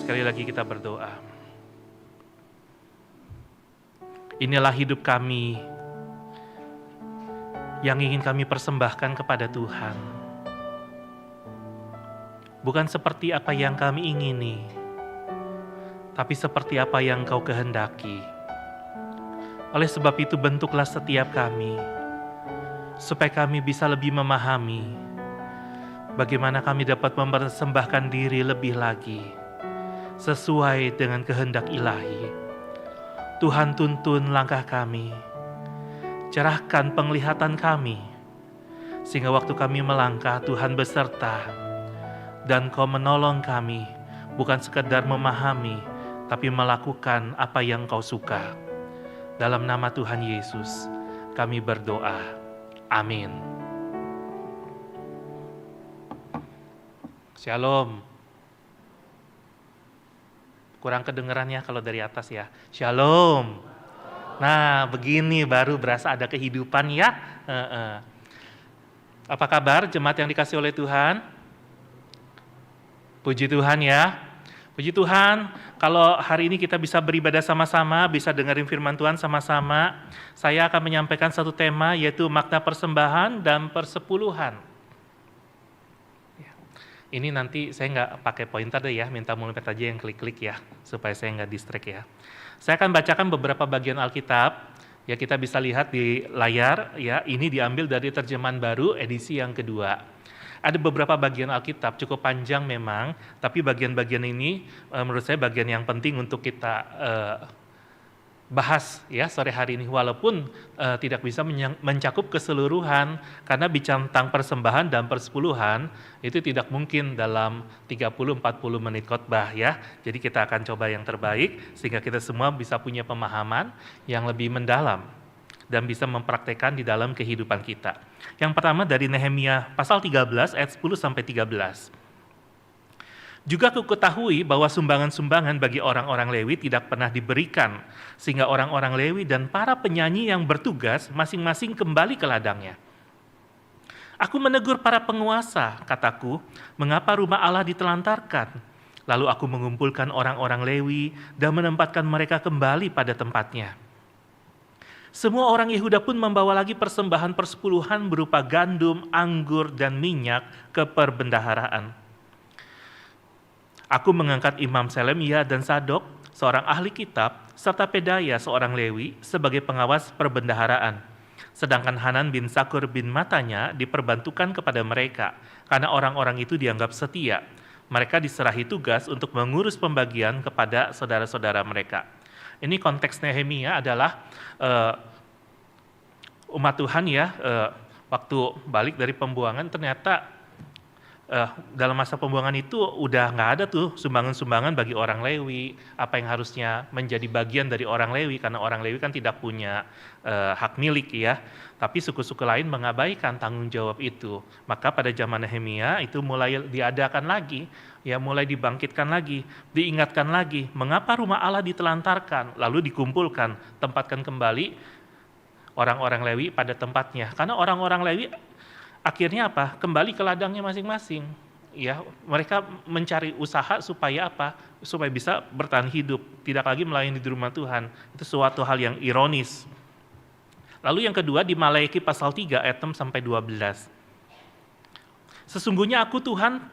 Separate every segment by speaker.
Speaker 1: Sekali lagi kita berdoa. Inilah hidup kami yang ingin kami persembahkan kepada Tuhan. Bukan seperti apa yang kami ingini, tapi seperti apa yang Kau kehendaki. Oleh sebab itu bentuklah setiap kami, supaya kami bisa lebih memahami bagaimana kami dapat mempersembahkan diri lebih lagi sesuai dengan kehendak ilahi. Tuhan, tuntun langkah kami, cerahkan penglihatan kami, sehingga waktu kami melangkah Tuhan beserta, dan Kau menolong kami bukan sekedar memahami, tapi melakukan apa yang Kau suka. Dalam nama Tuhan Yesus kami berdoa. Amin. Shalom. Kurang kedengerannya kalau dari atas ya. Shalom. Nah, begini baru berasa ada kehidupan ya. Apa kabar jemaat yang dikasih oleh Tuhan? Puji Tuhan ya. Puji Tuhan, kalau hari ini kita bisa beribadah sama-sama, bisa dengerin firman Tuhan sama-sama. Saya akan menyampaikan satu tema, yaitu makna persembahan dan persepuluhan. Ini nanti saya nggak pakai pointer deh ya, minta mulai aja yang klik-klik ya, supaya saya nggak distract ya. Saya akan bacakan beberapa bagian Alkitab, ya kita bisa lihat di layar ya, ini diambil dari terjemahan baru edisi yang kedua. Ada beberapa bagian Alkitab, cukup panjang memang, tapi bagian-bagian ini menurut saya bagian yang penting untuk kita bahas ya sore hari ini, walaupun tidak bisa mencakup keseluruhan, karena bicara tentang persembahan dan persepuluhan itu tidak mungkin dalam 30-40 menit khotbah ya. Jadi kita akan coba yang terbaik sehingga kita semua bisa punya pemahaman yang lebih mendalam dan bisa mempraktekkan di dalam kehidupan kita. Yang pertama dari Nehemia pasal 13 ayat 10-13. Juga aku ketahui bahwa sumbangan-sumbangan bagi orang-orang Lewi tidak pernah diberikan, sehingga orang-orang Lewi dan para penyanyi yang bertugas masing-masing kembali ke ladangnya. Aku menegur para penguasa, kataku, mengapa rumah Allah ditelantarkan? Lalu aku mengumpulkan orang-orang Lewi dan menempatkan mereka kembali pada tempatnya. Semua orang Yehuda pun membawa lagi persembahan persepuluhan berupa gandum, anggur, dan minyak ke perbendaharaan. Aku mengangkat Imam Selemia dan Sadok, seorang ahli kitab, serta Pedaya, seorang Lewi, sebagai pengawas perbendaharaan. Sedangkan Hanan bin Sakur bin Matanya diperbantukan kepada mereka, karena orang-orang itu dianggap setia. Mereka diserahi tugas untuk mengurus pembagian kepada saudara-saudara mereka. Ini konteks Nehemia adalah umat Tuhan ya, waktu balik dari pembuangan ternyata dalam masa pembuangan itu udah nggak ada tuh sumbangan-sumbangan bagi orang Lewi, apa yang harusnya menjadi bagian dari orang Lewi, karena orang Lewi kan tidak punya hak milik ya, tapi suku-suku lain mengabaikan tanggung jawab itu. Maka pada zaman Nehemia itu mulai diadakan lagi, ya mulai dibangkitkan lagi, diingatkan lagi, mengapa rumah Allah ditelantarkan, lalu dikumpulkan, tempatkan kembali orang-orang Lewi pada tempatnya, karena orang-orang Lewi akhirnya apa? Kembali ke ladangnya masing-masing. Ya, mereka mencari usaha supaya apa? Supaya bisa bertahan hidup, tidak lagi melayani di rumah Tuhan. Itu suatu hal yang ironis. Lalu yang kedua di Maleakhi pasal 3 ayat 6-12. Sesungguhnya aku Tuhan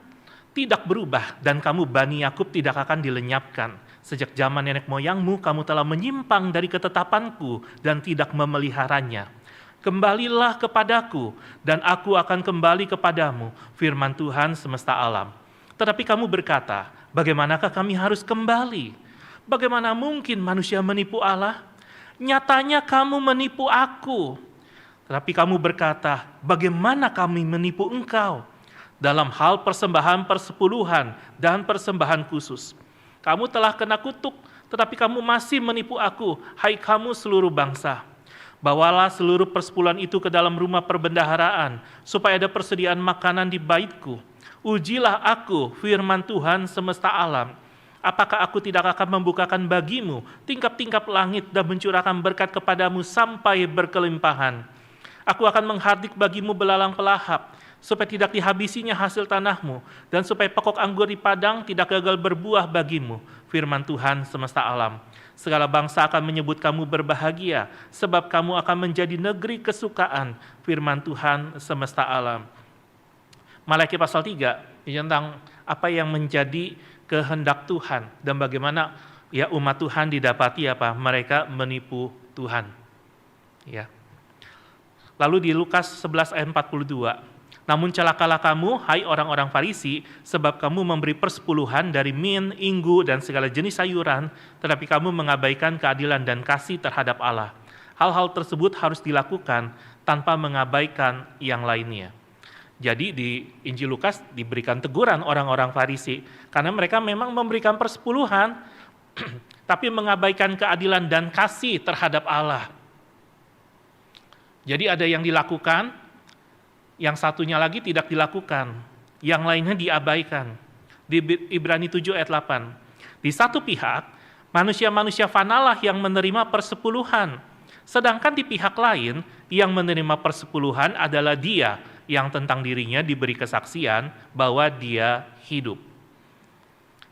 Speaker 1: tidak berubah dan kamu Bani Yakub tidak akan dilenyapkan. Sejak zaman nenek moyangmu kamu telah menyimpang dari ketetapanku dan tidak memeliharanya. Kembalilah kepadaku, dan aku akan kembali kepadamu, firman Tuhan semesta alam. Tetapi kamu berkata, bagaimanakah kami harus kembali? Bagaimana mungkin manusia menipu Allah? Nyatanya kamu menipu aku. Tetapi kamu berkata, bagaimana kami menipu engkau? Dalam hal persembahan persepuluhan dan persembahan khusus. Kamu telah kena kutuk, tetapi kamu masih menipu aku, hai kamu seluruh bangsa. Bawalah seluruh persepuluhan itu ke dalam rumah perbendaharaan, supaya ada persediaan makanan di baitku. Ujilah aku, firman Tuhan semesta alam. Apakah aku tidak akan membukakan bagimu tingkap-tingkap langit dan mencurahkan berkat kepadamu sampai berkelimpahan? Aku akan menghardik bagimu belalang pelahap, supaya tidak dihabisinya hasil tanahmu, dan supaya pokok anggur di padang tidak gagal berbuah bagimu, firman Tuhan semesta alam. Segala bangsa akan menyebut kamu berbahagia, sebab kamu akan menjadi negeri kesukaan, firman Tuhan semesta alam. Malaki pasal 3, tentang apa yang menjadi kehendak Tuhan, dan bagaimana ya umat Tuhan didapati apa? Mereka menipu Tuhan. Ya. Lalu di Lukas 11 ayat 42, namun celakalah kamu, hai orang-orang Farisi, sebab kamu memberi persepuluhan dari min, inggu, dan segala jenis sayuran, tetapi kamu mengabaikan keadilan dan kasih terhadap Allah. Hal-hal tersebut harus dilakukan tanpa mengabaikan yang lainnya. Jadi di Injil Lukas diberikan teguran orang-orang Farisi, karena mereka memang memberikan persepuluhan, tapi mengabaikan keadilan dan kasih terhadap Allah. Jadi ada yang dilakukan, yang satunya lagi tidak dilakukan, yang lainnya diabaikan. Di Ibrani 7 ayat 8, di satu pihak, manusia-manusia fanalah yang menerima persepuluhan, sedangkan di pihak lain, yang menerima persepuluhan adalah dia yang tentang dirinya diberi kesaksian bahwa dia hidup.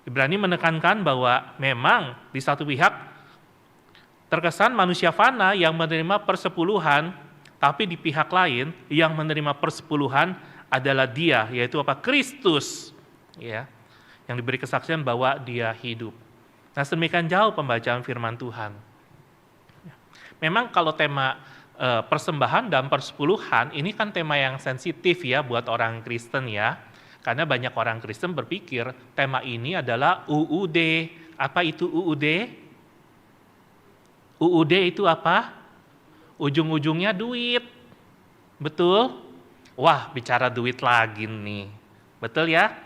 Speaker 1: Ibrani menekankan bahwa memang di satu pihak, terkesan manusia fana yang menerima persepuluhan, tapi di pihak lain yang menerima persepuluhan adalah dia, yaitu apa? Kristus, ya, yang diberi kesaksian bahwa dia hidup. Nah, sedemikian jauh pembacaan firman Tuhan. Memang kalau tema persembahan dan persepuluhan ini kan tema yang sensitif ya buat orang Kristen ya, karena banyak orang Kristen berpikir tema ini adalah UUD. Apa itu UUD? UUD itu apa? Ujung-ujungnya duit, betul? Wah, bicara duit lagi nih, betul ya?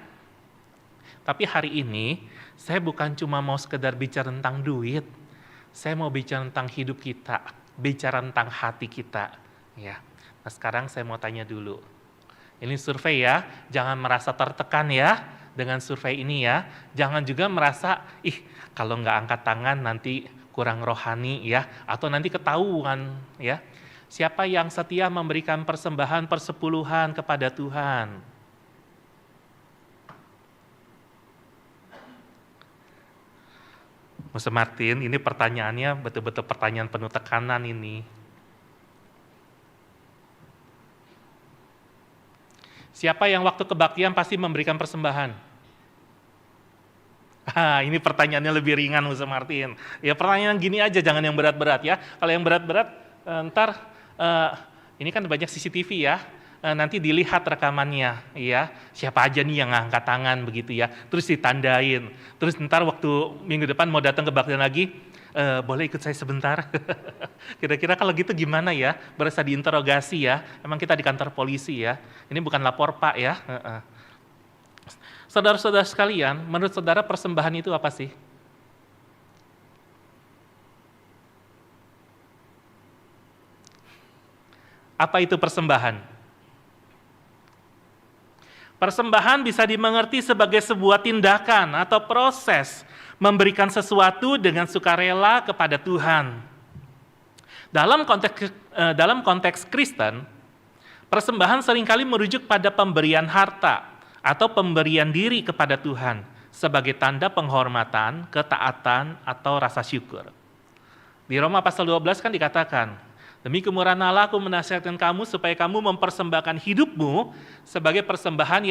Speaker 1: Tapi hari ini, saya bukan cuma mau sekedar bicara tentang duit, saya mau bicara tentang hidup kita, bicara tentang hati kita. Ya. Nah sekarang saya mau tanya dulu, ini survei ya, jangan merasa tertekan ya dengan survei ini ya, jangan juga merasa, kalau nggak angkat tangan nanti kurang rohani ya, atau nanti ketahuan ya. Siapa yang setia memberikan persembahan persepuluhan kepada Tuhan? Mas Martin, ini pertanyaannya betul-betul pertanyaan penuh tekanan ini. Siapa yang waktu kebaktian pasti memberikan persembahan? Ini pertanyaannya lebih ringan, Mas Martin. Ya pertanyaan gini aja, jangan yang berat-berat ya. Kalau yang berat-berat, ntar ini kan banyak CCTV ya. Nanti dilihat rekamannya, ya. Siapa aja nih yang ngangkat tangan begitu ya. Terus ditandain. Terus ntar waktu minggu depan mau datang kebaktian lagi, boleh ikut saya sebentar. Kira-kira kalau gitu gimana ya? Berasa diinterogasi ya. Emang kita di kantor polisi ya. Ini bukan lapor Pak ya. Saudara-saudara sekalian, menurut saudara persembahan itu apa sih? Apa itu persembahan? Persembahan bisa dimengerti sebagai sebuah tindakan atau proses memberikan sesuatu dengan sukarela kepada Tuhan. Dalam konteks Kristen, persembahan seringkali merujuk pada pemberian harta atau pemberian diri kepada Tuhan sebagai tanda penghormatan, ketaatan, atau rasa syukur. Di Roma pasal 12 kan dikatakan, demi kemurahan Allah aku menasihatkan kamu supaya kamu mempersembahkan hidupmu sebagai persembahan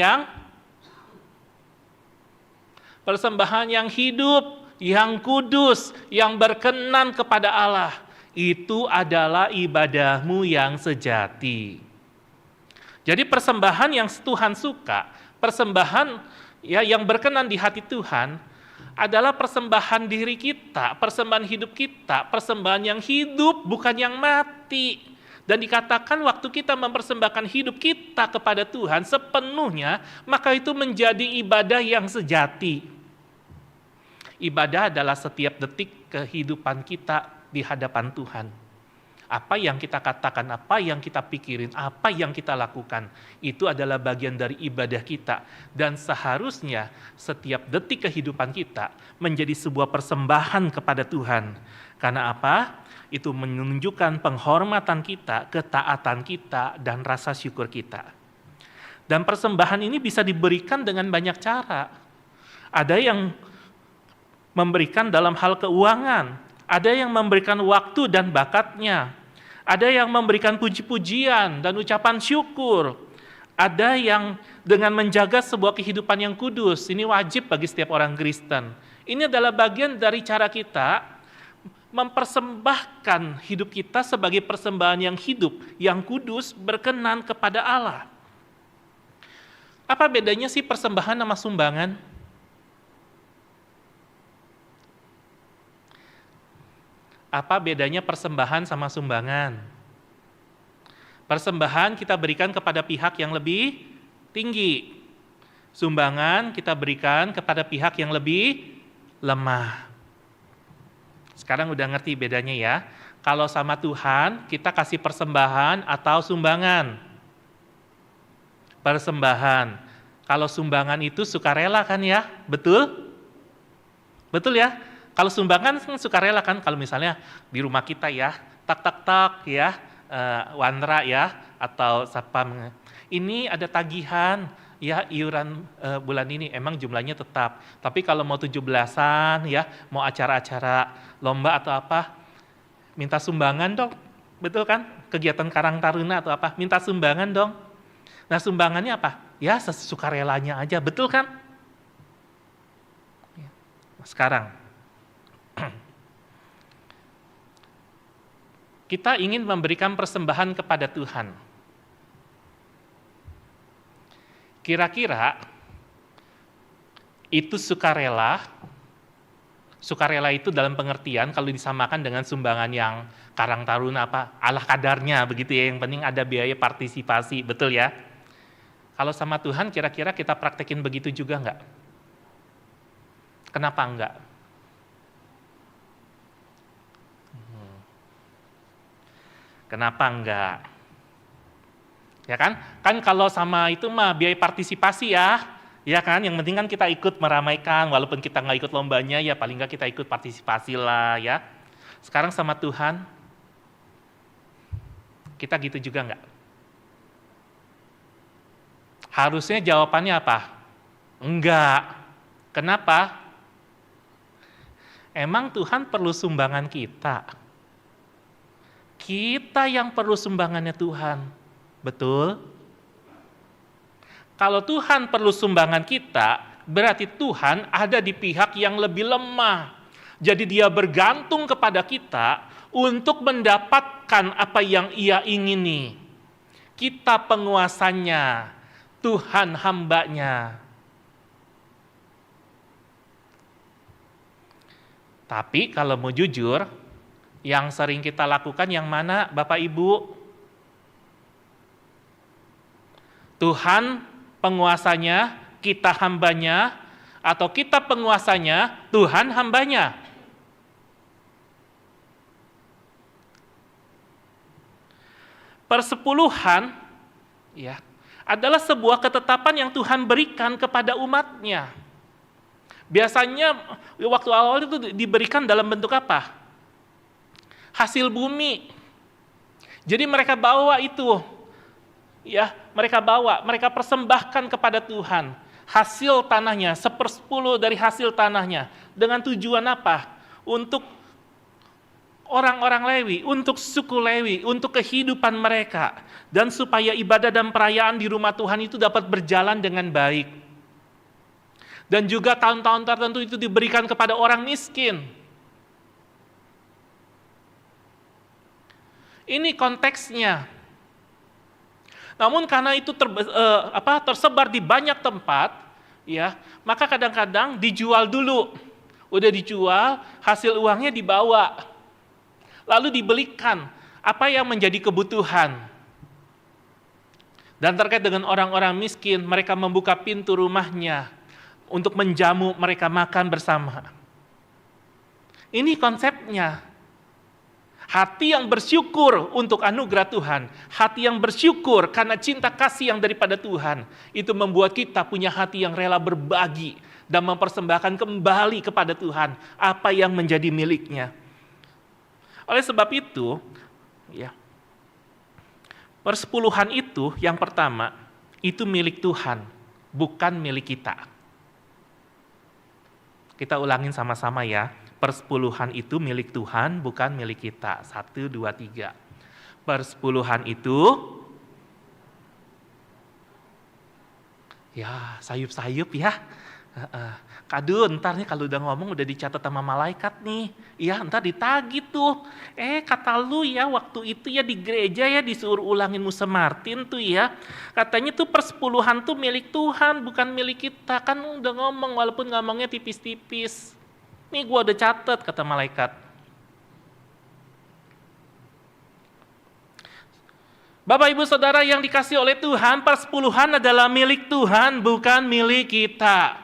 Speaker 1: yang hidup, yang kudus, yang berkenan kepada Allah. Itu adalah ibadahmu yang sejati. Jadi persembahan yang Tuhan suka, persembahan ya yang berkenan di hati Tuhan adalah persembahan diri kita, persembahan hidup kita, persembahan yang hidup bukan yang mati. Dan dikatakan waktu kita mempersembahkan hidup kita kepada Tuhan sepenuhnya, maka itu menjadi ibadah yang sejati. Ibadah adalah setiap detik kehidupan kita di hadapan Tuhan. Apa yang kita katakan, apa yang kita pikirin, apa yang kita lakukan, itu adalah bagian dari ibadah kita. Dan seharusnya setiap detik kehidupan kita menjadi sebuah persembahan kepada Tuhan. Karena apa? Itu menunjukkan penghormatan kita, ketaatan kita, dan rasa syukur kita. Dan persembahan ini bisa diberikan dengan banyak cara. Ada yang memberikan dalam hal keuangan, ada yang memberikan waktu dan bakatnya, ada yang memberikan puji-pujian dan ucapan syukur, ada yang dengan menjaga sebuah kehidupan yang kudus. Ini wajib bagi setiap orang Kristen. Ini adalah bagian dari cara kita mempersembahkan hidup kita sebagai persembahan yang hidup, yang kudus, berkenan kepada Allah. Apa bedanya sih persembahan sama sumbangan? Apa bedanya persembahan sama sumbangan? Persembahan kita berikan kepada pihak yang lebih tinggi. Sumbangan kita berikan kepada pihak yang lebih lemah. Sekarang udah ngerti bedanya ya. Kalau sama Tuhan, kita kasih persembahan atau sumbangan? Persembahan. Kalau sumbangan itu sukarela kan ya? Betul? Betul ya? Kalau sumbangan sukarela kan, kalau misalnya di rumah kita ya, tak ya, Wanra ya, atau Sapam. Ini ada tagihan, ya iuran bulan ini, emang jumlahnya tetap. Tapi kalau mau 17-an ya, mau acara-acara lomba atau apa, minta sumbangan dong. Betul kan? Kegiatan Karang Taruna atau apa, minta sumbangan dong. Nah sumbangannya apa? Ya sesukarelanya aja, betul kan? Sekarang, kita ingin memberikan persembahan kepada Tuhan. Kira-kira itu sukarela. Sukarela itu dalam pengertian kalau disamakan dengan sumbangan yang Karang Taruna apa, ala kadarnya begitu ya, yang penting ada biaya partisipasi, betul ya? Kalau sama Tuhan kira-kira kita praktekin begitu juga enggak? Kenapa enggak? Kenapa enggak? Ya kan? Kan kalau sama itu mah biaya partisipasi ya kan? Yang penting kan kita ikut meramaikan, walaupun kita nggak ikut lombanya, ya paling nggak kita ikut partisipasi lah ya. Sekarang sama Tuhan, kita gitu juga nggak? Harusnya jawabannya apa? Enggak. Kenapa? Emang Tuhan perlu sumbangan kita? Kita yang perlu sumbangannya Tuhan. Betul? Kalau Tuhan perlu sumbangan kita, berarti Tuhan ada di pihak yang lebih lemah. Jadi dia bergantung kepada kita untuk mendapatkan apa yang ia ingini. Kita penguasanya, Tuhan hambanya. Tapi kalau mau jujur, yang sering kita lakukan yang mana Bapak Ibu? Tuhan penguasanya, kita hambanya, atau kita penguasanya, Tuhan hambanya? Persepuluhan ya, adalah sebuah ketetapan yang Tuhan berikan kepada umatnya. Biasanya waktu awal itu diberikan dalam bentuk apa? Hasil bumi. Jadi mereka bawa itu, ya, mereka persembahkan kepada Tuhan hasil tanahnya, 1/10 dari hasil tanahnya. Dengan tujuan apa? Untuk orang-orang Lewi, untuk suku Lewi, untuk kehidupan mereka, dan supaya ibadah dan perayaan di rumah Tuhan itu dapat berjalan dengan baik. Dan juga tahun-tahun tertentu itu diberikan kepada orang miskin. Ini konteksnya. Namun karena itu tersebar di banyak tempat, ya, maka kadang-kadang dijual dulu. Udah dijual, hasil uangnya dibawa. Lalu dibelikan apa yang menjadi kebutuhan. Dan terkait dengan orang-orang miskin, mereka membuka pintu rumahnya untuk menjamu mereka makan bersama. Ini konsepnya. Hati yang bersyukur untuk anugerah Tuhan, hati yang bersyukur karena cinta kasih yang daripada Tuhan, itu membuat kita punya hati yang rela berbagi dan mempersembahkan kembali kepada Tuhan apa yang menjadi miliknya. Oleh sebab itu, ya, persepuluhan itu yang pertama, itu milik Tuhan, bukan milik kita. Kita ulangin sama-sama ya. Persepuluhan itu milik Tuhan, bukan milik kita. 1, 2, 3. Persepuluhan itu, ya sayup-sayup ya. Kadun, ntar nih kalau udah ngomong udah dicatat sama malaikat nih. Ya ntar ditagih tuh. Kata lu ya waktu itu ya di gereja ya disuruh ulangin Musa Martin tuh ya. Katanya tuh persepuluhan tuh milik Tuhan bukan milik kita. Kan udah ngomong walaupun ngomongnya tipis-tipis. Nih gua udah catat kata malaikat. Bapak ibu saudara yang dikasih oleh Tuhan, persepuluhan adalah milik Tuhan bukan milik kita.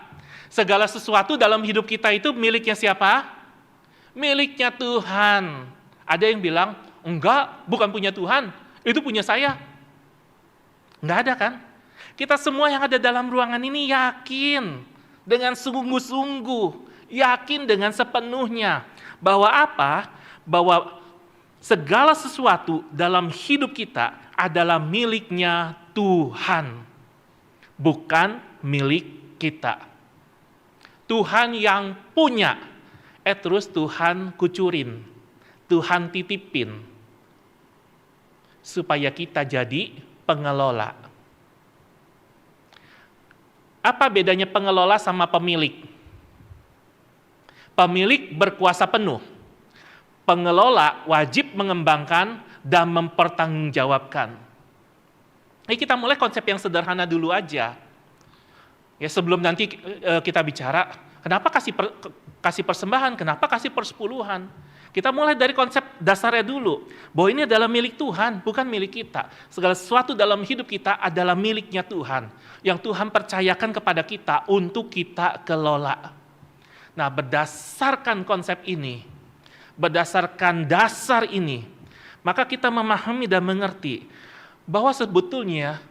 Speaker 1: Segala sesuatu dalam hidup kita itu miliknya siapa? Miliknya Tuhan. Ada yang bilang, enggak, bukan punya Tuhan, itu punya saya. Enggak ada kan? Kita semua yang ada dalam ruangan ini yakin dengan sungguh-sungguh, yakin dengan sepenuhnya bahwa apa? Bahwa segala sesuatu dalam hidup kita adalah miliknya Tuhan, bukan milik kita. Tuhan yang punya, terus Tuhan kucurin, Tuhan titipin, supaya kita jadi pengelola. Apa bedanya pengelola sama pemilik? Pemilik berkuasa penuh, pengelola wajib mengembangkan dan mempertanggungjawabkan. Ini kita mulai konsep yang sederhana dulu aja. Ya sebelum nanti kita bicara, kenapa kasih persembahan, kenapa kasih persepuluhan. Kita mulai dari konsep dasarnya dulu, bahwa ini adalah milik Tuhan, bukan milik kita. Segala sesuatu dalam hidup kita adalah miliknya Tuhan, yang Tuhan percayakan kepada kita untuk kita kelola. Nah berdasarkan konsep ini, berdasarkan dasar ini, maka kita memahami dan mengerti bahwa sebetulnya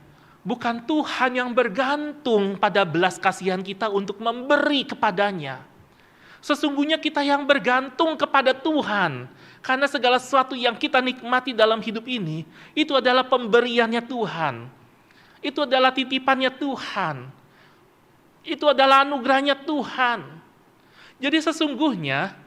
Speaker 1: bukan Tuhan yang bergantung pada belas kasihan kita untuk memberi kepadanya. Sesungguhnya kita yang bergantung kepada Tuhan. Karena segala sesuatu yang kita nikmati dalam hidup ini, itu adalah pemberiannya Tuhan. Itu adalah titipannya Tuhan. Itu adalah anugerahnya Tuhan. Jadi sesungguhnya,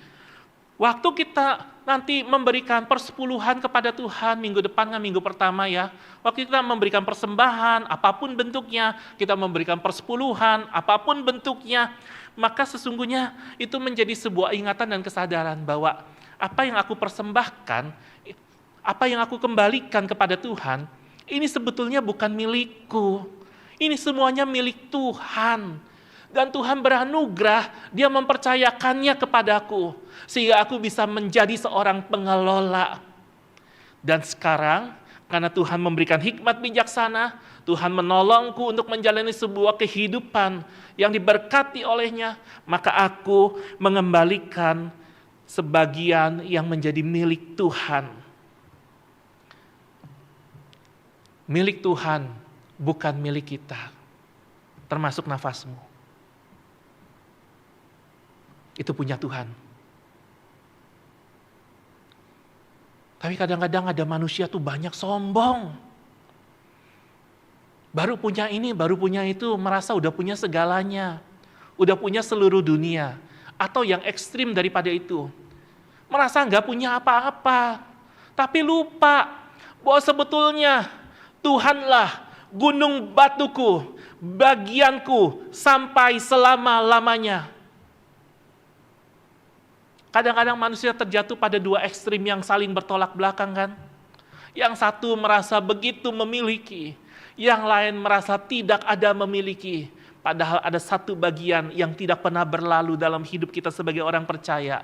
Speaker 1: waktu kita nanti memberikan persepuluhan kepada Tuhan minggu depan kan minggu pertama ya. Waktu kita memberikan persembahan apapun bentuknya, kita memberikan persepuluhan apapun bentuknya, maka sesungguhnya itu menjadi sebuah ingatan dan kesadaran bahwa apa yang aku persembahkan, apa yang aku kembalikan kepada Tuhan, ini sebetulnya bukan milikku. Ini semuanya milik Tuhan. Dan Tuhan beranugerah, Dia mempercayakannya kepadaku, sehingga aku bisa menjadi seorang pengelola. Dan sekarang, karena Tuhan memberikan hikmat bijaksana, Tuhan menolongku untuk menjalani sebuah kehidupan yang diberkati olehnya, maka aku mengembalikan sebagian yang menjadi milik Tuhan. Milik Tuhan, bukan milik kita, termasuk nafasmu. Itu punya Tuhan. Tapi kadang-kadang ada manusia tuh banyak sombong. Baru punya ini, baru punya itu, merasa udah punya segalanya. Udah punya seluruh dunia. Atau yang ekstrim daripada itu. Merasa nggak punya apa-apa. Tapi lupa bahwa sebetulnya Tuhanlah gunung batuku, bagianku sampai selama-lamanya. Kadang-kadang manusia terjatuh pada dua ekstrim yang saling bertolak belakang kan. Yang satu merasa begitu memiliki, yang lain merasa tidak ada memiliki. Padahal ada satu bagian yang tidak pernah berlalu dalam hidup kita sebagai orang percaya.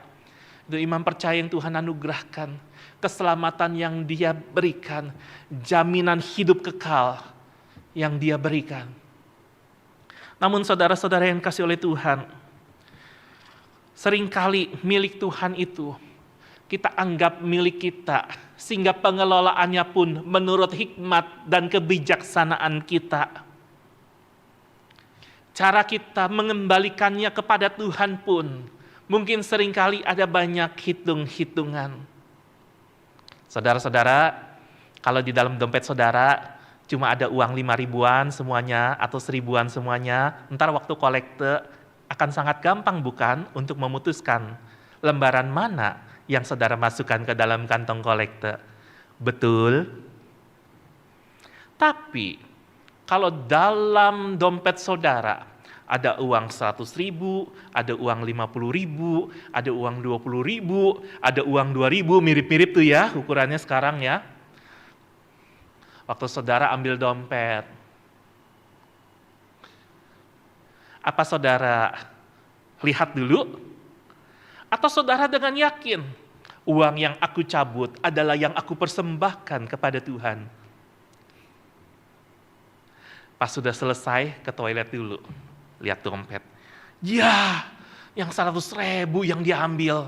Speaker 1: Itu iman percaya yang Tuhan anugerahkan, keselamatan yang Dia berikan, jaminan hidup kekal yang Dia berikan. Namun saudara-saudara yang kasih oleh Tuhan, seringkali milik Tuhan itu kita anggap milik kita, sehingga pengelolaannya pun menurut hikmat dan kebijaksanaan kita. Cara kita mengembalikannya kepada Tuhan pun mungkin seringkali ada banyak hitung-hitungan. Saudara-saudara, kalau di dalam dompet saudara cuma ada uang 5 ribuan semuanya atau 1 ribuan semuanya, ntar waktu kolekte akan sangat gampang bukan untuk memutuskan lembaran mana yang saudara masukkan ke dalam kantong kolekte. Betul? Tapi kalau dalam dompet saudara ada uang 100 ribu, ada uang 50 ribu, ada uang 20 ribu, ada uang 2 ribu, mirip-mirip tuh ya ukurannya sekarang ya. Waktu saudara ambil dompet, apa saudara lihat dulu? Atau saudara dengan yakin, uang yang aku cabut adalah yang aku persembahkan kepada Tuhan? Pas sudah selesai, ke toilet dulu. Lihat dompet. Ya, yang 100 ribu yang diambil.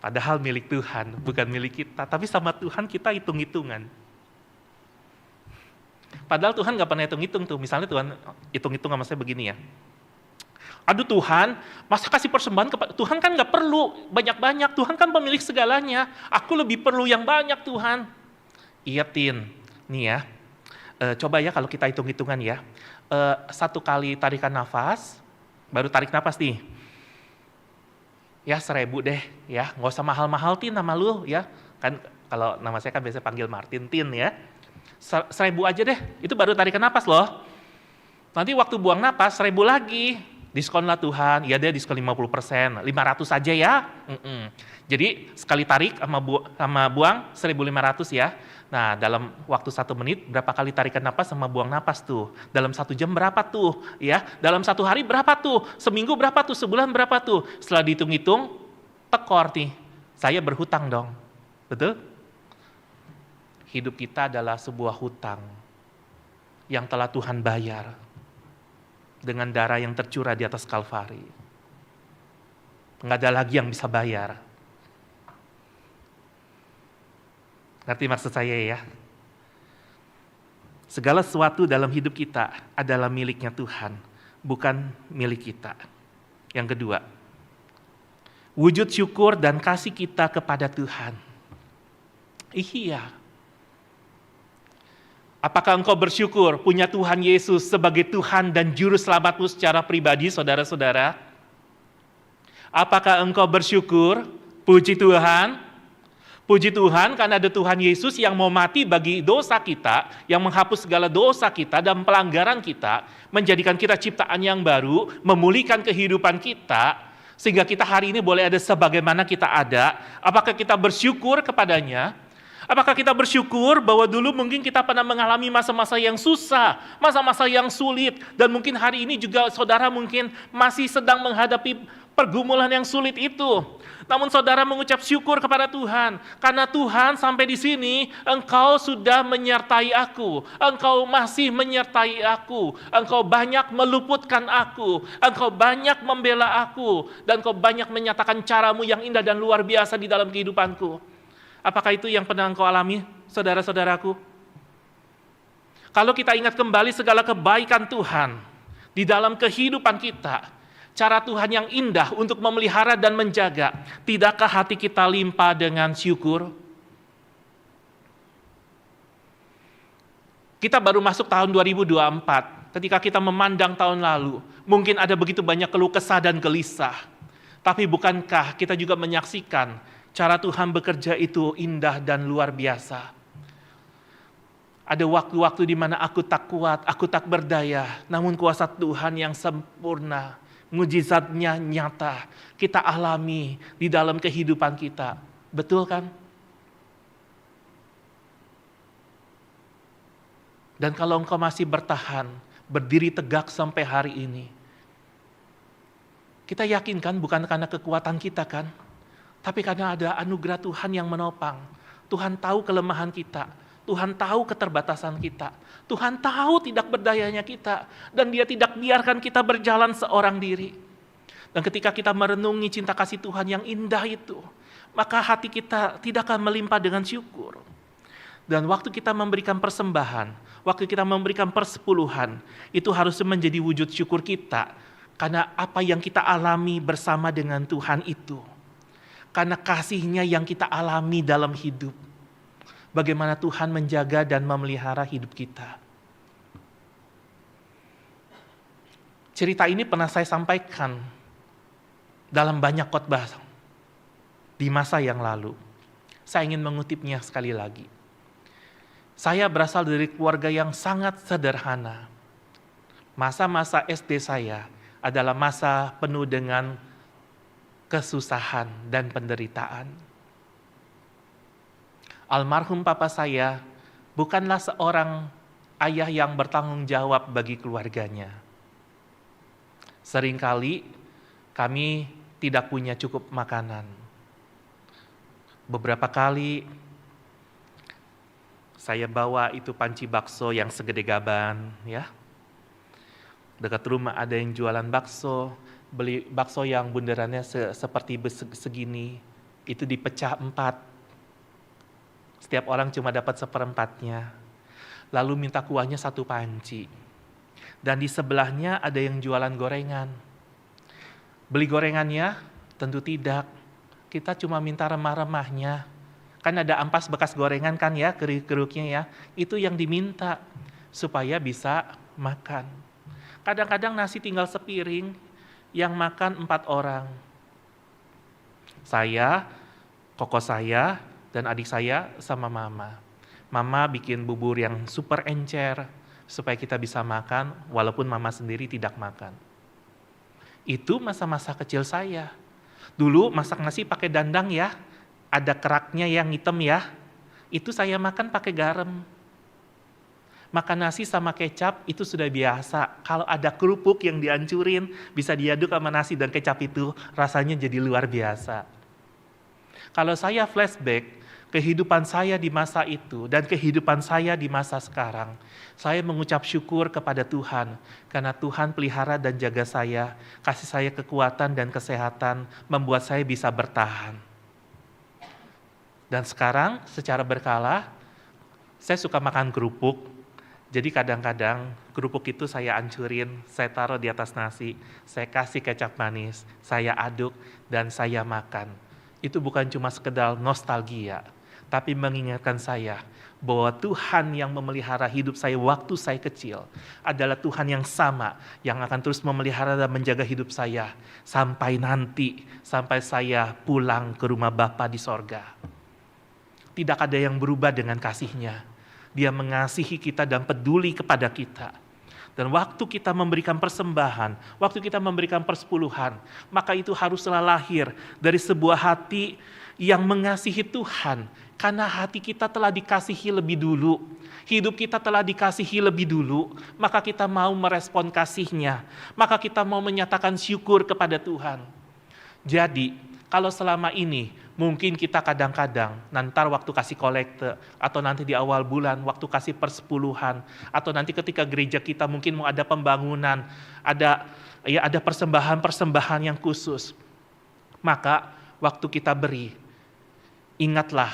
Speaker 1: Padahal milik Tuhan, bukan milik kita. Tapi sama Tuhan kita hitung-hitungan. Padahal Tuhan gak pernah hitung-hitung tuh. Misalnya Tuhan hitung-hitung sama saya begini ya. Aduh Tuhan, masa kasih persembahan kepada Tuhan kan gak perlu banyak-banyak. Tuhan kan pemilik segalanya. Aku lebih perlu yang banyak Tuhan. Iya Tin, nih ya. Coba ya kalau kita hitung-hitungan ya. 1 kali tarikan nafas, baru tarik nafas nih. Ya 1.000 deh ya, nggak usah mahal-mahal Tin nama lu ya. Kan kalau nama saya kan biasanya panggil Martin Tin ya. 1.000 aja deh, itu baru tarikan nafas loh. Nanti waktu buang nafas 1.000 lagi. Diskon lah Tuhan, ya deh diskon 50%, 500 aja ya. Jadi sekali tarik sama buang 1.500 ya. Nah dalam waktu 1 menit berapa kali tarikan napas sama buang napas tuh? Dalam 1 jam berapa tuh? Ya, dalam 1 hari berapa tuh? Seminggu berapa tuh? Sebulan berapa tuh? Setelah dihitung-hitung, tekor nih. Saya berhutang dong, betul? Hidup kita adalah sebuah hutang yang telah Tuhan bayar dengan darah yang tercurah di atas Kalvari. Nggak ada lagi yang bisa bayar. Ngerti maksud saya ya? Segala sesuatu dalam hidup kita adalah miliknya Tuhan, bukan milik kita. Yang kedua, wujud syukur dan kasih kita kepada Tuhan. Iya. Apakah engkau bersyukur punya Tuhan Yesus sebagai Tuhan dan Juru Selamatmu secara pribadi, saudara-saudara? Apakah engkau bersyukur? Puji Tuhan. Puji Tuhan karena ada Tuhan Yesus yang mau mati bagi dosa kita, yang menghapus segala dosa kita dan pelanggaran kita, menjadikan kita ciptaan yang baru, memulihkan kehidupan kita, sehingga kita hari ini boleh ada sebagaimana kita ada. Apakah kita bersyukur kepadanya? Apakah kita bersyukur bahwa dulu mungkin kita pernah mengalami masa-masa yang susah, masa-masa yang sulit, dan mungkin hari ini juga saudara mungkin masih sedang menghadapi pergumulan yang sulit itu. Namun saudara mengucap syukur kepada Tuhan, karena Tuhan sampai di sini, Engkau sudah menyertai aku, Engkau masih menyertai aku, Engkau banyak meluputkan aku, Engkau banyak membela aku, dan Engkau banyak menyatakan caramu yang indah dan luar biasa di dalam kehidupanku. Apakah itu yang pernah engkau alami, saudara-saudaraku? Kalau kita ingat kembali segala kebaikan Tuhan di dalam kehidupan kita, cara Tuhan yang indah untuk memelihara dan menjaga, tidakkah hati kita limpah dengan syukur? Kita baru masuk tahun 2024, ketika kita memandang tahun lalu, mungkin ada begitu banyak keluh kesah dan gelisah. Tapi bukankah kita juga menyaksikan cara Tuhan bekerja itu indah dan luar biasa. Ada waktu-waktu di mana aku tak kuat, aku tak berdaya, namun kuasa Tuhan yang sempurna, mujizatnya nyata, kita alami di dalam kehidupan kita. Betul kan? Dan kalau engkau masih bertahan, berdiri tegak sampai hari ini, kita yakin kan bukan karena kekuatan kita kan? Tapi karena ada anugerah Tuhan yang menopang. Tuhan tahu kelemahan kita. Tuhan tahu keterbatasan kita. Tuhan tahu tidak berdayanya kita. Dan Dia tidak biarkan kita berjalan seorang diri. Dan ketika kita merenungi cinta kasih Tuhan yang indah itu, maka hati kita tidak akan melimpah dengan syukur. Dan waktu kita memberikan persembahan, waktu kita memberikan persepuluhan, itu harus menjadi wujud syukur kita. Karena apa yang kita alami bersama dengan Tuhan itu. Karena kasih-Nya yang kita alami dalam hidup. bagaimana Tuhan menjaga dan memelihara hidup kita. Cerita ini pernah saya sampaikan dalam banyak khotbah di masa yang lalu. Saya ingin mengutipnya sekali lagi. Saya berasal dari keluarga yang sangat sederhana. Masa-masa SD saya adalah masa penuh dengan kesusahan dan penderitaan. Almarhum papa saya bukanlah seorang ayah yang bertanggung jawab bagi keluarganya. Seringkali kami tidak punya cukup makanan. Beberapa kali saya bawa itu panci bakso yang segede gaban, ya. Dekat rumah ada yang jualan bakso, beli bakso yang bundarannya seperti segini, itu dipecah 4. Setiap orang cuma dapat 1/4-nya. Lalu minta kuahnya 1 panci. Dan di sebelahnya ada yang jualan gorengan. Beli gorengannya? Tentu tidak. Kita cuma minta remah-remahnya. Kan ada ampas bekas gorengan kan ya, keruk-keruknya ya. Itu yang diminta supaya bisa makan. Kadang-kadang nasi tinggal sepiring, yang makan 4 orang. Saya, koko saya, dan adik saya sama mama. Mama bikin bubur yang super encer, supaya kita bisa makan, walaupun mama sendiri tidak makan. Itu masa-masa kecil saya. Dulu masak nasi pakai dandang ya, ada keraknya yang hitam ya, itu saya makan pakai garam. Makan nasi sama kecap itu sudah biasa. Kalau ada kerupuk yang dihancurin, bisa diaduk sama nasi dan kecap itu rasanya jadi luar biasa. Kalau saya flashback, kehidupan saya di masa itu dan kehidupan saya di masa sekarang, saya mengucap syukur kepada Tuhan karena Tuhan pelihara dan jaga saya, kasih saya kekuatan dan kesehatan, membuat saya bisa bertahan. Dan sekarang secara berkala, saya suka makan kerupuk. Jadi kadang-kadang kerupuk itu saya hancurin, saya taruh di atas nasi, saya kasih kecap manis, saya aduk, dan saya makan. Itu bukan cuma sekedar nostalgia, tapi mengingatkan saya bahwa Tuhan yang memelihara hidup saya waktu saya kecil adalah Tuhan yang sama, yang akan terus memelihara dan menjaga hidup saya sampai nanti, sampai saya pulang ke rumah Bapa di sorga. Tidak ada yang berubah dengan kasih-Nya. Dia mengasihi kita dan peduli kepada kita. Dan waktu kita memberikan persembahan, waktu kita memberikan persepuluhan, maka itu haruslah lahir dari sebuah hati yang mengasihi Tuhan. Karena hati kita telah dikasihi lebih dulu, hidup kita telah dikasihi lebih dulu, maka kita mau merespon kasih-Nya, maka kita mau menyatakan syukur kepada Tuhan. Jadi, kalau selama ini mungkin kita kadang-kadang nanti waktu kasih kolekte atau nanti di awal bulan waktu kasih persepuluhan atau nanti ketika gereja kita mungkin mau ada pembangunan, ada persembahan-persembahan yang khusus. Maka waktu kita beri, ingatlah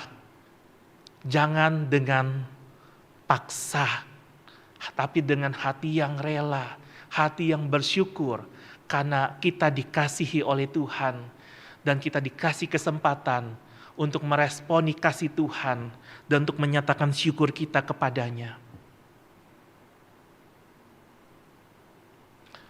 Speaker 1: jangan dengan paksa, tapi dengan hati yang rela, hati yang bersyukur karena kita dikasihi oleh Tuhan. Dan kita dikasih kesempatan untuk meresponi kasih Tuhan dan untuk menyatakan syukur kita kepadanya.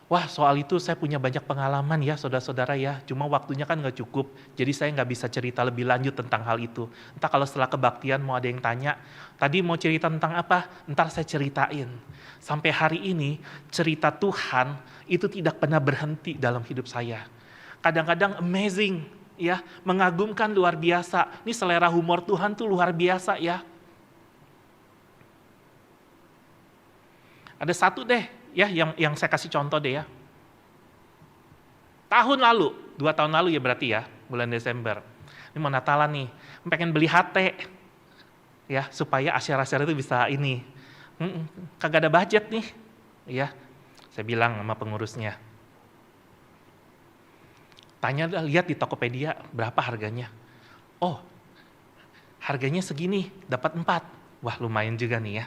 Speaker 1: Wah, soal itu saya punya banyak pengalaman ya saudara-saudara ya, cuma waktunya kan gak cukup, jadi saya gak bisa cerita lebih lanjut tentang hal itu. Entah kalau setelah kebaktian mau ada yang tanya, tadi mau cerita tentang apa? Ntar saya ceritain. Sampai hari ini cerita Tuhan itu tidak pernah berhenti dalam hidup saya. Kadang-kadang amazing, ya, mengagumkan luar biasa. Ini selera humor Tuhan tuh luar biasa ya. Ada satu deh, ya, yang saya kasih contoh deh ya. Tahun lalu, 2 tahun lalu ya berarti ya, bulan Desember. Ini mau Natalan nih, pengen beli HT, ya, supaya asyar-asyar itu bisa ini. Kagak ada budget nih, ya. Saya bilang sama pengurusnya. Tanya, lihat di Tokopedia berapa harganya. Oh, harganya segini, dapat 4. Wah, lumayan juga nih ya.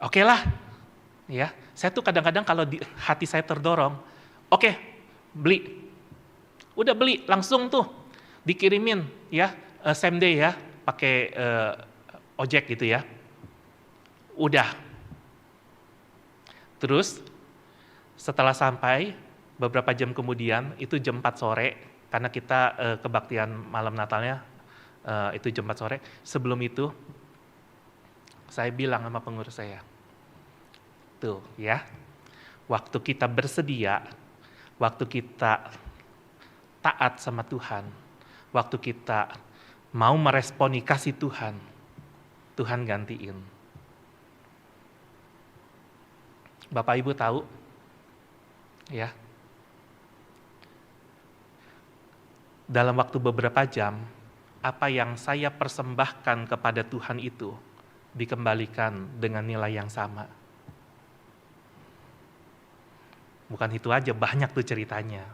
Speaker 1: Oke lah, ya. Saya tuh kadang-kadang kalau hati saya terdorong, oke, beli. Udah beli, langsung tuh dikirimin ya, same day ya, pakai ojek gitu ya. Udah. Terus setelah sampai beberapa jam kemudian, itu jam 4 sore, karena kita kebaktian malam Natalnya itu jam 4 sore. Sebelum itu, saya bilang sama pengurus saya, tuh ya, waktu kita bersedia, waktu kita taat sama Tuhan, waktu kita mau meresponi kasih Tuhan, Tuhan gantiin. Bapak Ibu tahu, ya, dalam waktu beberapa jam, apa yang saya persembahkan kepada Tuhan itu dikembalikan dengan nilai yang sama. Bukan itu aja, banyak tuh ceritanya.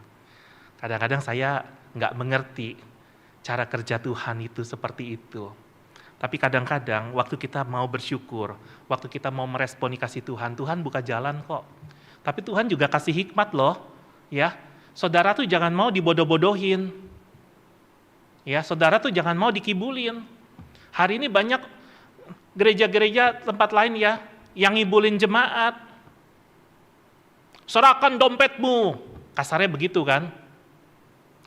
Speaker 1: Kadang-kadang saya nggak mengerti cara kerja Tuhan itu seperti itu. Tapi kadang-kadang waktu kita mau bersyukur, waktu kita mau meresponi kasih Tuhan, Tuhan buka jalan kok. Tapi Tuhan juga kasih hikmat loh, ya. Saudara tuh jangan mau dibodoh-bodohin. Ya, saudara tuh jangan mau dikibulin. Hari ini banyak gereja-gereja tempat lain ya, yang ngibulin jemaat. Serahkan dompetmu, kasarnya begitu kan.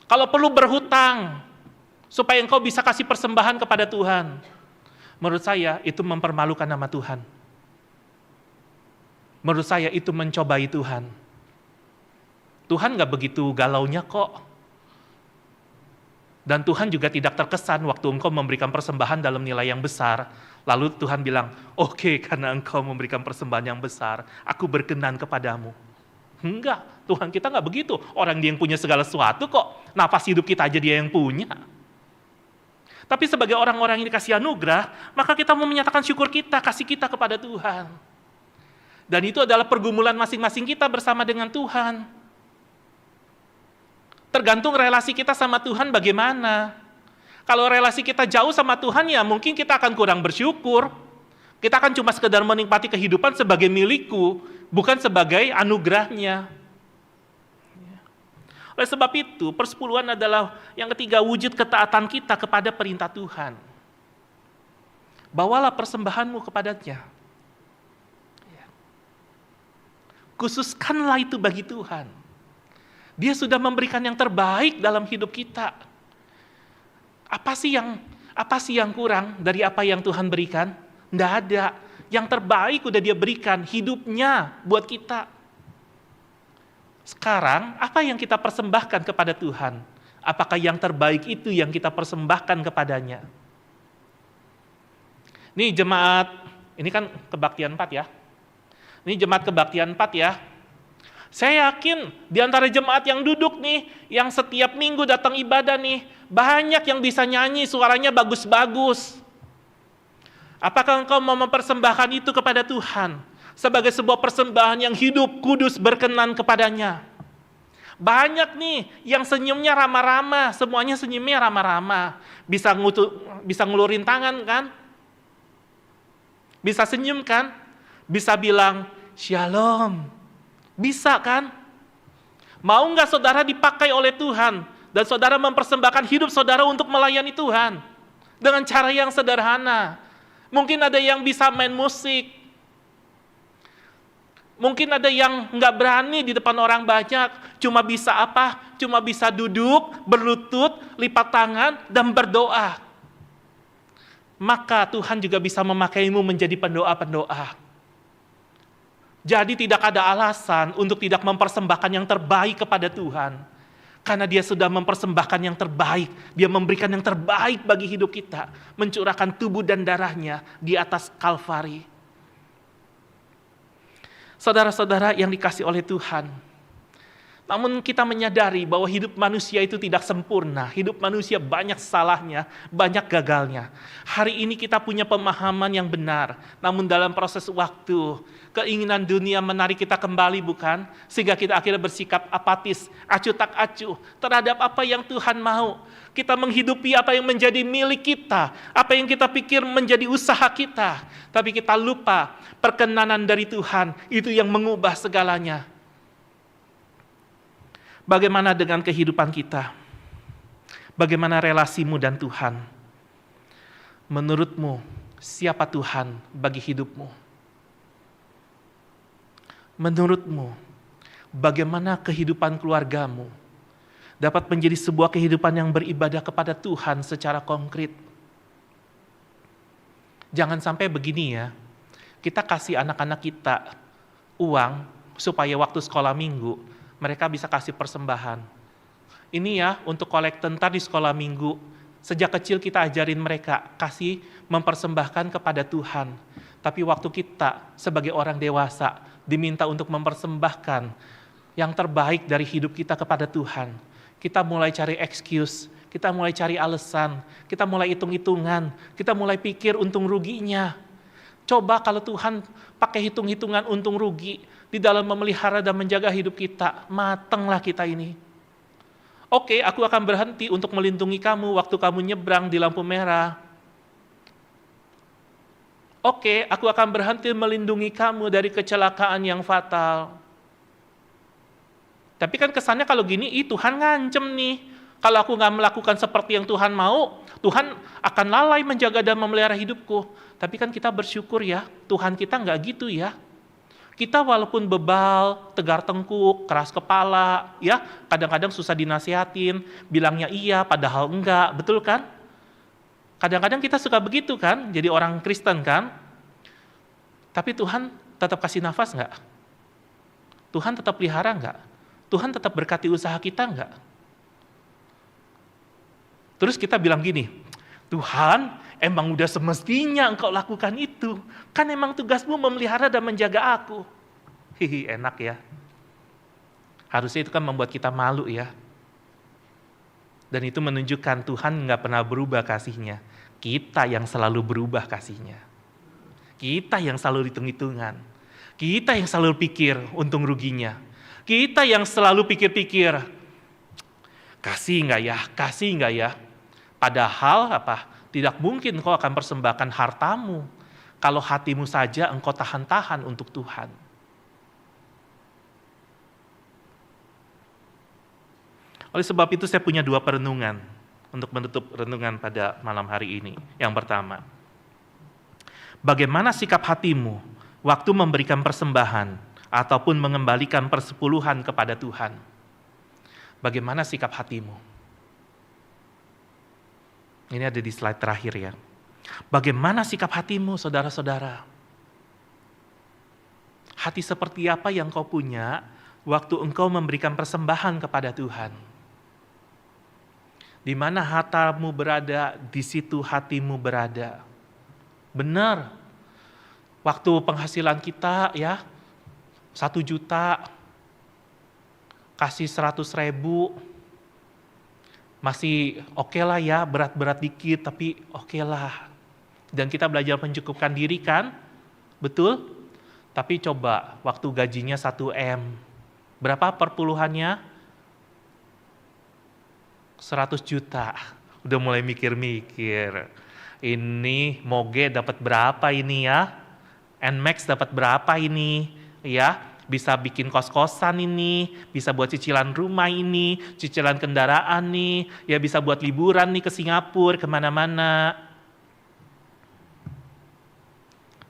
Speaker 1: Kalau perlu berhutang, supaya engkau bisa kasih persembahan kepada Tuhan. Menurut saya itu mempermalukan nama Tuhan. Menurut saya itu mencobai Tuhan. Tuhan gak begitu galaunya kok. Dan Tuhan juga tidak terkesan waktu engkau memberikan persembahan dalam nilai yang besar. Lalu Tuhan bilang, oke, karena engkau memberikan persembahan yang besar, aku berkenan kepadamu. Enggak, Tuhan kita gak begitu. Orang dia yang punya segala sesuatu kok. Nafas hidup kita aja dia yang punya. Tapi sebagai orang-orang yang dikasih anugerah, maka kita mau menyatakan syukur kita, kasih kita kepada Tuhan. Dan itu adalah pergumulan masing-masing kita bersama dengan Tuhan. Tergantung relasi kita sama Tuhan bagaimana. Kalau relasi kita jauh sama Tuhan, ya mungkin kita akan kurang bersyukur. Kita akan cuma sekedar menikmati kehidupan sebagai milikku, bukan sebagai anugerahnya. Oleh sebab itu, persepuluhan adalah yang ketiga, wujud ketaatan kita kepada perintah Tuhan. Bawalah persembahanmu kepadanya. Khususkanlah itu bagi Tuhan. Dia sudah memberikan yang terbaik dalam hidup kita. Apa sih yang kurang dari apa yang Tuhan berikan? Tidak ada. Yang terbaik udah dia berikan, hidupnya buat kita. Sekarang, apa yang kita persembahkan kepada Tuhan? Apakah yang terbaik itu yang kita persembahkan kepadanya? Ini jemaat, ini kan kebaktian 4 ya. Ini jemaat kebaktian 4 ya. Saya yakin di antara jemaat yang duduk nih, yang setiap minggu datang ibadah nih, banyak yang bisa nyanyi, suaranya bagus-bagus. Apakah engkau mau mempersembahkan itu kepada Tuhan? Sebagai sebuah persembahan yang hidup, kudus, berkenan kepadanya. Banyak nih yang senyumnya ramah-ramah, semuanya senyumnya ramah-ramah. Bisa ngulurin tangan kan? Bisa senyum kan? Bisa bilang, Shalom. Bisa kan? Mau nggak saudara dipakai oleh Tuhan? Dan saudara mempersembahkan hidup saudara untuk melayani Tuhan. Dengan cara yang sederhana. Mungkin ada yang bisa main musik. Mungkin ada yang nggak berani di depan orang banyak, cuma bisa apa? Cuma bisa duduk, berlutut, lipat tangan, dan berdoa. Maka Tuhan juga bisa memakaimu menjadi pendoa-pendoa. Jadi tidak ada alasan untuk tidak mempersembahkan yang terbaik kepada Tuhan. Karena dia sudah mempersembahkan yang terbaik, dia memberikan yang terbaik bagi hidup kita, mencurahkan tubuh dan darahnya di atas Kalvari. Saudara-saudara yang dikasih oleh Tuhan, namun kita menyadari bahwa hidup manusia itu tidak sempurna, hidup manusia banyak salahnya, banyak gagalnya. Hari ini kita punya pemahaman yang benar, namun dalam proses waktu, keinginan dunia menarik kita kembali bukan? Sehingga kita akhirnya bersikap apatis, acuh tak acuh terhadap apa yang Tuhan mau. Kita menghidupi apa yang menjadi milik kita, apa yang kita pikir menjadi usaha kita. Tapi kita lupa perkenanan dari Tuhan, itu yang mengubah segalanya. Bagaimana dengan kehidupan kita? Bagaimana relasimu dan Tuhan? Menurutmu, siapa Tuhan bagi hidupmu? Menurutmu, bagaimana kehidupan keluargamu dapat menjadi sebuah kehidupan yang beribadah kepada Tuhan secara konkret? Jangan sampai begini ya, kita kasih anak-anak kita uang supaya waktu sekolah minggu, mereka bisa kasih persembahan. Ini ya, untuk kolekten ntar di sekolah minggu, sejak kecil kita ajarin mereka, kasih mempersembahkan kepada Tuhan. Tapi waktu kita sebagai orang dewasa, diminta untuk mempersembahkan yang terbaik dari hidup kita kepada Tuhan. Kita mulai cari excuse, kita mulai cari alasan, kita mulai hitung-hitungan, kita mulai pikir untung ruginya. Coba kalau Tuhan pakai hitung-hitungan untung rugi di dalam memelihara dan menjaga hidup kita, matenglah kita ini. Oke, aku akan berhenti untuk melindungi kamu waktu kamu nyebrang di lampu merah. Oke, aku akan berhenti melindungi kamu dari kecelakaan yang fatal. Tapi kan kesannya kalau gini, Tuhan ngancem nih. Kalau aku nggak melakukan seperti yang Tuhan mau, Tuhan akan lalai menjaga dan memelihara hidupku. Tapi kan kita bersyukur ya, Tuhan kita nggak gitu ya. Kita walaupun bebal, tegar tengkuk, keras kepala, ya kadang-kadang susah dinasihatin, bilangnya iya padahal enggak, betul kan? Kadang-kadang kita suka begitu kan, jadi orang Kristen kan? Tapi Tuhan tetap kasih nafas enggak? Tuhan tetap pelihara enggak? Tuhan tetap berkati usaha kita enggak? Terus kita bilang gini, Tuhan, emang udah semestinya engkau lakukan itu. Kan emang tugasmu memelihara dan menjaga aku. Hihi, enak ya. Harusnya itu kan membuat kita malu ya. Dan itu menunjukkan Tuhan nggak pernah berubah kasihnya. Kita yang selalu berubah kasihnya. Kita yang selalu hitung-hitungan. Kita yang selalu pikir untung ruginya. Kita yang selalu pikir-pikir, kasih nggak ya, kasih nggak ya. Padahal apa? Tidak mungkin engkau akan persembahkan hartamu kalau hatimu saja engkau tahan-tahan untuk Tuhan. Oleh sebab itu saya punya 2 perenungan untuk menutup renungan pada malam hari ini. Yang pertama, bagaimana sikap hatimu waktu memberikan persembahan ataupun mengembalikan persepuluhan kepada Tuhan? Bagaimana sikap hatimu? Ini ada di slide terakhir ya. Bagaimana sikap hatimu, saudara-saudara? Hati seperti apa yang kau punya waktu engkau memberikan persembahan kepada Tuhan? Di mana hartamu berada, di situ hatimu berada. Benar. Waktu penghasilan kita ya 1 juta, kasih 100.000, masih oke lah ya, berat-berat dikit, tapi oke lah. Dan kita belajar mencukupkan diri kan? Betul? Tapi coba, waktu gajinya 1M, berapa perpuluhannya? 100 juta. Udah mulai mikir-mikir. Ini Moge dapat berapa ini ya? Nmax dapat berapa ini? Ya, bisa bikin kos-kosan ini, bisa buat cicilan rumah ini, cicilan kendaraan nih, ya bisa buat liburan nih ke Singapura, kemana-mana.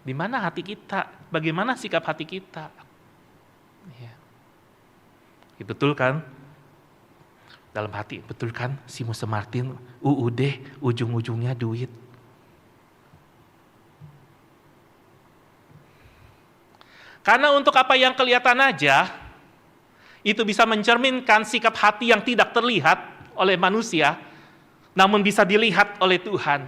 Speaker 1: Di mana hati kita? Bagaimana sikap hati kita? Ya. Betul kan? Dalam hati, betul kan? Si Musa Martin, UUD, ujung-ujungnya duit. Karena untuk apa yang kelihatan aja, itu bisa mencerminkan sikap hati yang tidak terlihat oleh manusia, namun bisa dilihat oleh Tuhan.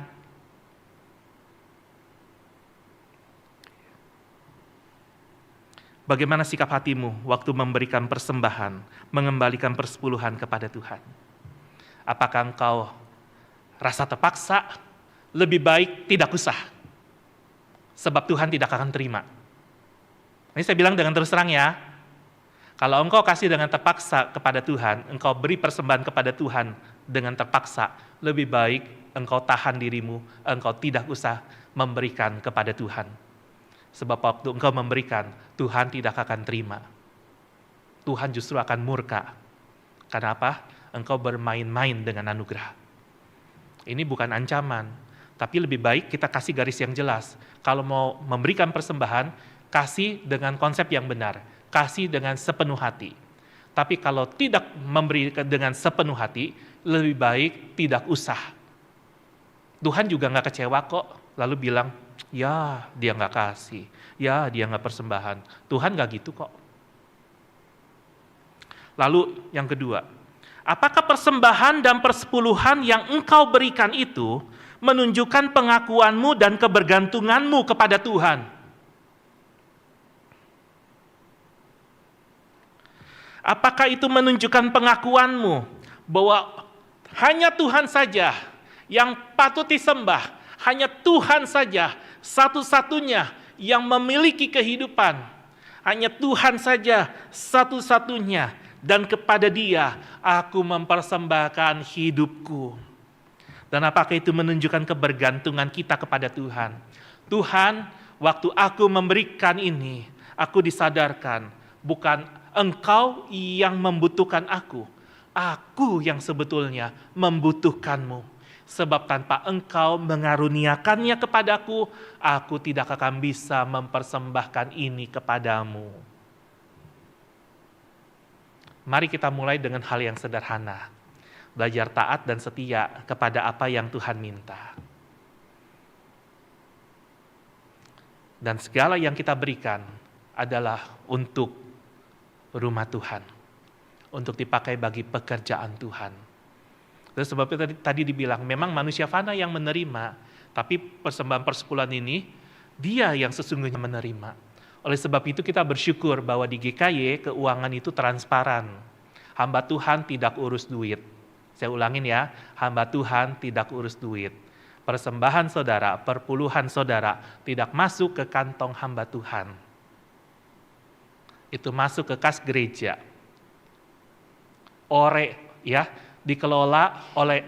Speaker 1: Bagaimana sikap hatimu waktu memberikan persembahan, mengembalikan persepuluhan kepada Tuhan? Apakah engkau rasa terpaksa? Lebih baik tidak usah, sebab Tuhan tidak akan terima. Ini saya bilang dengan terus terang ya, kalau engkau kasih dengan terpaksa kepada Tuhan, engkau beri persembahan kepada Tuhan dengan terpaksa, lebih baik engkau tahan dirimu, engkau tidak usah memberikan kepada Tuhan. Sebab waktu engkau memberikan, Tuhan tidak akan terima. Tuhan justru akan murka. Karena apa? Engkau bermain-main dengan anugerah. Ini bukan ancaman, Tapi lebih baik kita kasih garis yang jelas. Kalau mau memberikan persembahan, kasih dengan konsep yang benar. Kasih dengan sepenuh hati. Tapi kalau tidak memberi dengan sepenuh hati, lebih baik tidak usah. Tuhan juga nggak kecewa kok, lalu bilang, ya dia nggak kasih, ya dia nggak persembahan. Tuhan nggak gitu kok. Lalu yang kedua, apakah persembahan dan persepuluhan yang engkau berikan itu menunjukkan pengakuanmu dan kebergantunganmu kepada Tuhan? Apakah itu menunjukkan pengakuanmu bahwa hanya Tuhan saja yang patut disembah, hanya Tuhan saja satu-satunya yang memiliki kehidupan, hanya Tuhan saja satu-satunya, dan kepada Dia aku mempersembahkan hidupku. Dan apakah itu menunjukkan kebergantungan kita kepada Tuhan? Tuhan, waktu aku memberikan ini, aku disadarkan, bukan Engkau yang membutuhkan aku yang sebetulnya membutuhkanmu. Sebab tanpa Engkau mengaruniakannya kepadaku, aku tidak akan bisa mempersembahkan ini kepadamu. Mari kita mulai dengan hal yang sederhana. Belajar taat dan setia kepada apa yang Tuhan minta. Dan segala yang kita berikan adalah untuk rumah Tuhan, untuk dipakai bagi pekerjaan Tuhan. Terus sebabnya tadi dibilang, memang manusia fana yang menerima, tapi persembahan persepuluhan ini, dia yang sesungguhnya menerima. Oleh sebab itu kita bersyukur bahwa di GKY keuangan itu transparan. Hamba Tuhan tidak urus duit. Saya ulangin ya, hamba Tuhan tidak urus duit. Persembahan saudara, perpuluhan saudara tidak masuk ke kantong hamba Tuhan. Itu masuk ke kas gereja. Ya, dikelola oleh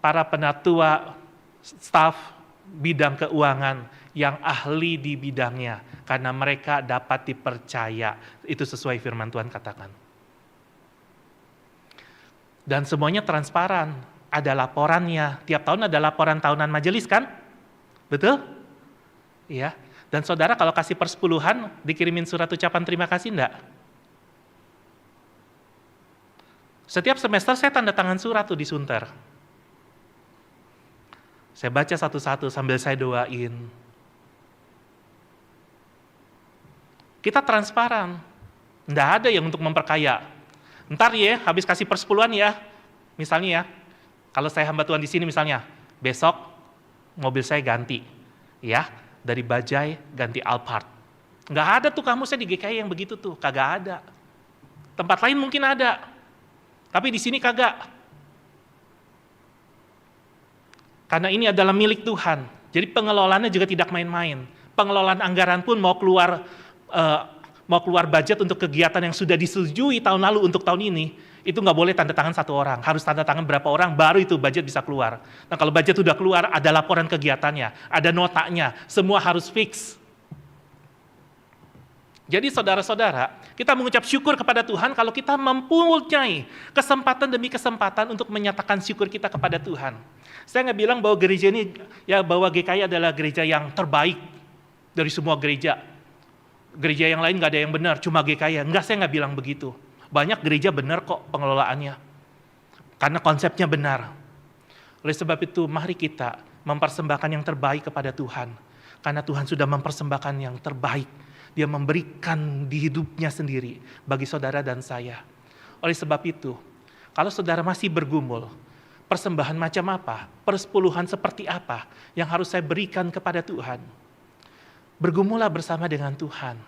Speaker 1: para penatua, staf bidang keuangan yang ahli di bidangnya, karena mereka dapat dipercaya. Itu sesuai firman Tuhan katakan. Dan semuanya transparan, ada laporannya. Tiap tahun ada laporan tahunan majelis kan? Betul? Iya. Dan saudara kalau kasih persepuluhan, dikirimin surat ucapan terima kasih enggak? Setiap semester saya tanda tangan surat tuh di Sunter. Saya baca satu-satu sambil saya doain. Kita transparan. Enggak ada yang untuk memperkaya. Ntar ya, habis kasih persepuluhan ya. Misalnya ya, kalau saya hamba Tuhan di sini misalnya, besok mobil saya ganti. Ya, dari Bajaj ganti Alphard. Nggak ada tuh kamusnya di GKI yang begitu tuh, kagak ada. Tempat lain mungkin ada, tapi di sini kagak. Karena ini adalah milik Tuhan, jadi pengelolaannya juga tidak main-main. Pengelolaan anggaran pun mau keluar budget untuk kegiatan yang sudah disetujui tahun lalu untuk tahun ini, itu nggak boleh tanda tangan satu orang, harus tanda tangan berapa orang, baru itu budget bisa keluar. Nah kalau budget sudah keluar, ada laporan kegiatannya, ada notanya, semua harus fix. Jadi saudara-saudara, kita mengucap syukur kepada Tuhan kalau kita mempunyai kesempatan demi kesempatan untuk menyatakan syukur kita kepada Tuhan. Saya nggak bilang bahwa gereja ini, ya bahwa GKI adalah gereja yang terbaik dari semua gereja. Gereja yang lain nggak ada yang benar, cuma GKI. Enggak, saya nggak bilang begitu. Banyak gereja benar kok pengelolaannya. Karena konsepnya benar. Oleh sebab itu, mari kita mempersembahkan yang terbaik kepada Tuhan. Karena Tuhan sudah mempersembahkan yang terbaik. Dia memberikan di hidupnya sendiri bagi saudara dan saya. Oleh sebab itu, kalau saudara masih bergumul, persembahan macam apa, persepuluhan seperti apa yang harus saya berikan kepada Tuhan, bergumullah bersama dengan Tuhan.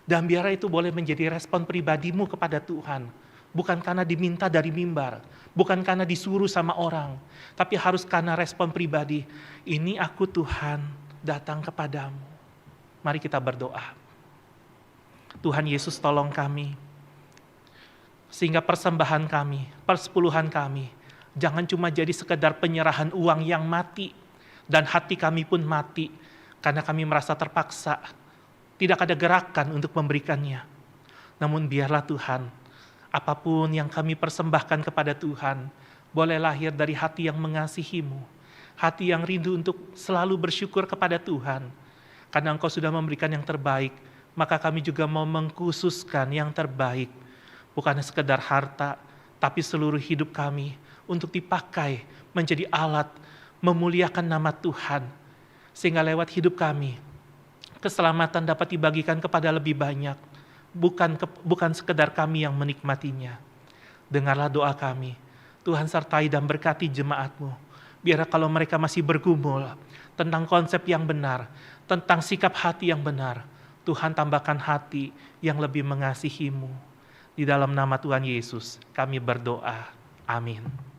Speaker 1: Dan biar itu boleh menjadi respon pribadimu kepada Tuhan. Bukan karena diminta dari mimbar, bukan karena disuruh sama orang, tapi harus karena respon pribadi. Ini aku Tuhan datang kepadamu. Mari kita berdoa. Tuhan Yesus tolong kami, sehingga persembahan kami, persepuluhan kami, jangan cuma jadi sekedar penyerahan uang yang mati, dan hati kami pun mati, karena kami merasa terpaksa, tidak ada gerakan untuk memberikannya. Namun biarlah Tuhan, apapun yang kami persembahkan kepada Tuhan, boleh lahir dari hati yang mengasihi-Mu, hati yang rindu untuk selalu bersyukur kepada Tuhan. Karena Engkau sudah memberikan yang terbaik, maka kami juga mau mengkhususkan yang terbaik. Bukan sekedar harta, tapi seluruh hidup kami untuk dipakai menjadi alat memuliakan nama Tuhan. Sehingga lewat hidup kami, keselamatan dapat dibagikan kepada lebih banyak. Bukan sekedar kami yang menikmatinya. Dengarlah doa kami. Tuhan sertai dan berkati jemaat-Mu. Biar kalau mereka masih bergumul tentang konsep yang benar, tentang sikap hati yang benar, Tuhan tambahkan hati yang lebih mengasihi-Mu. Di dalam nama Tuhan Yesus kami berdoa. Amin.